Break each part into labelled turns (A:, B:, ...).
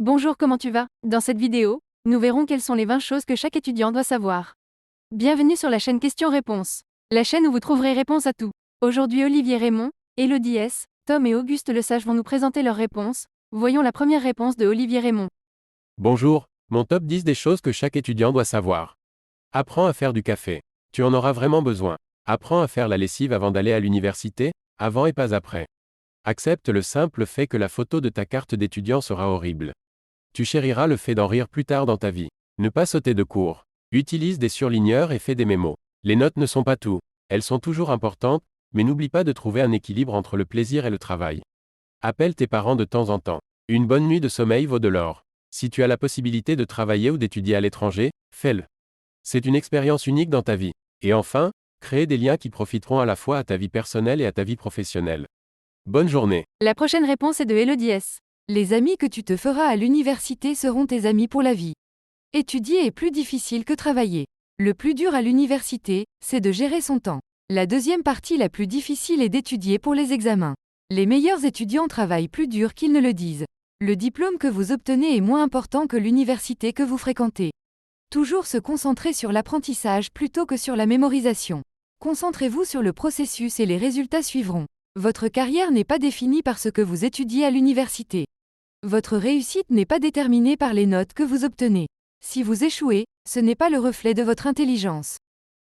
A: Bonjour, comment tu vas? Dans cette vidéo, nous verrons quelles sont les 20 choses que chaque étudiant doit savoir. Bienvenue sur la chaîne Questions-Réponses, la chaîne où vous trouverez réponse à tout. Aujourd'hui, Olivier Raymond, Elodie S, Tom et Auguste Lesage vont nous présenter leurs réponses. Voyons la première réponse de Olivier Raymond.
B: Bonjour, mon top 10 des choses que chaque étudiant doit savoir. Apprends à faire du café. Tu en auras vraiment besoin. Apprends à faire la lessive avant d'aller à l'université, avant et pas après. Accepte le simple fait que la photo de ta carte d'étudiant sera horrible. Tu chériras le fait d'en rire plus tard dans ta vie. Ne pas sauter de cours. Utilise des surligneurs et fais des mémos. Les notes ne sont pas tout. Elles sont toujours importantes, mais n'oublie pas de trouver un équilibre entre le plaisir et le travail. Appelle tes parents de temps en temps. Une bonne nuit de sommeil vaut de l'or. Si tu as la possibilité de travailler ou d'étudier à l'étranger, fais-le. C'est une expérience unique dans ta vie. Et enfin, crée des liens qui profiteront à la fois à ta vie personnelle et à ta vie professionnelle. Bonne journée.
A: La prochaine réponse est de Elodie S.
C: Les amis que tu te feras à l'université seront tes amis pour la vie. Étudier est plus difficile que travailler. Le plus dur à l'université, c'est de gérer son temps. La deuxième partie la plus difficile est d'étudier pour les examens. Les meilleurs étudiants travaillent plus dur qu'ils ne le disent. Le diplôme que vous obtenez est moins important que l'université que vous fréquentez. Toujours se concentrer sur l'apprentissage plutôt que sur la mémorisation. Concentrez-vous sur le processus et les résultats suivront. Votre carrière n'est pas définie par ce que vous étudiez à l'université. Votre réussite n'est pas déterminée par les notes que vous obtenez. Si vous échouez, ce n'est pas le reflet de votre intelligence.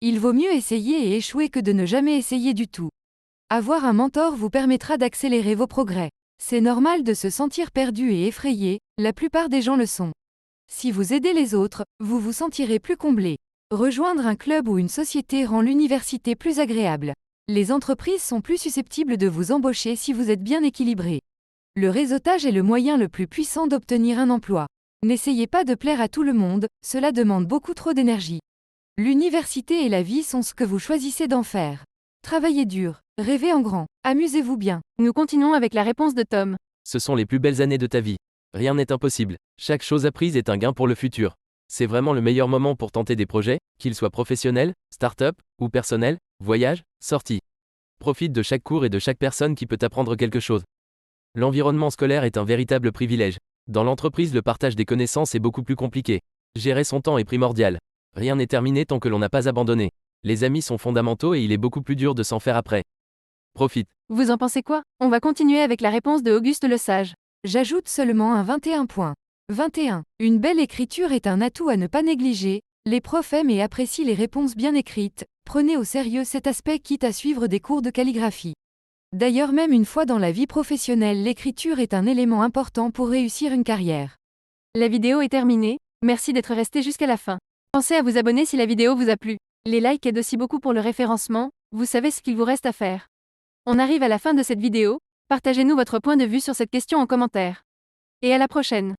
C: Il vaut mieux essayer et échouer que de ne jamais essayer du tout. Avoir un mentor vous permettra d'accélérer vos progrès. C'est normal de se sentir perdu et effrayé, la plupart des gens le sont. Si vous aidez les autres, vous vous sentirez plus comblé. Rejoindre un club ou une société rend l'université plus agréable. Les entreprises sont plus susceptibles de vous embaucher si vous êtes bien équilibré. Le réseautage est le moyen le plus puissant d'obtenir un emploi. N'essayez pas de plaire à tout le monde, cela demande beaucoup trop d'énergie. L'université et la vie sont ce que vous choisissez d'en faire. Travaillez dur, rêvez en grand, amusez-vous bien.
A: Nous continuons avec la réponse de Tom.
D: Ce sont les plus belles années de ta vie. Rien n'est impossible. Chaque chose apprise est un gain pour le futur. C'est vraiment le meilleur moment pour tenter des projets, qu'ils soient professionnels, start-up, ou personnels, voyages, sorties. Profite de chaque cours et de chaque personne qui peut t'apprendre quelque chose. L'environnement scolaire est un véritable privilège. Dans l'entreprise, le partage des connaissances est beaucoup plus compliqué. Gérer son temps est primordial. Rien n'est terminé tant que l'on n'a pas abandonné. Les amis sont fondamentaux et il est beaucoup plus dur de s'en faire après. Profite.
A: Vous en pensez quoi? On va continuer avec la réponse de Auguste Lesage.
C: J'ajoute seulement un 21 points. 21. Une belle écriture est un atout à ne pas négliger. Les profs aiment et apprécient les réponses bien écrites. Prenez au sérieux cet aspect quitte à suivre des cours de calligraphie. D'ailleurs, même une fois dans la vie professionnelle, l'écriture est un élément important pour réussir une carrière.
A: La vidéo est terminée, merci d'être resté jusqu'à la fin. Pensez à vous abonner si la vidéo vous a plu. Les likes aident aussi beaucoup pour le référencement, vous savez ce qu'il vous reste à faire. On arrive à la fin de cette vidéo, partagez-nous votre point de vue sur cette question en commentaire. Et à la prochaine.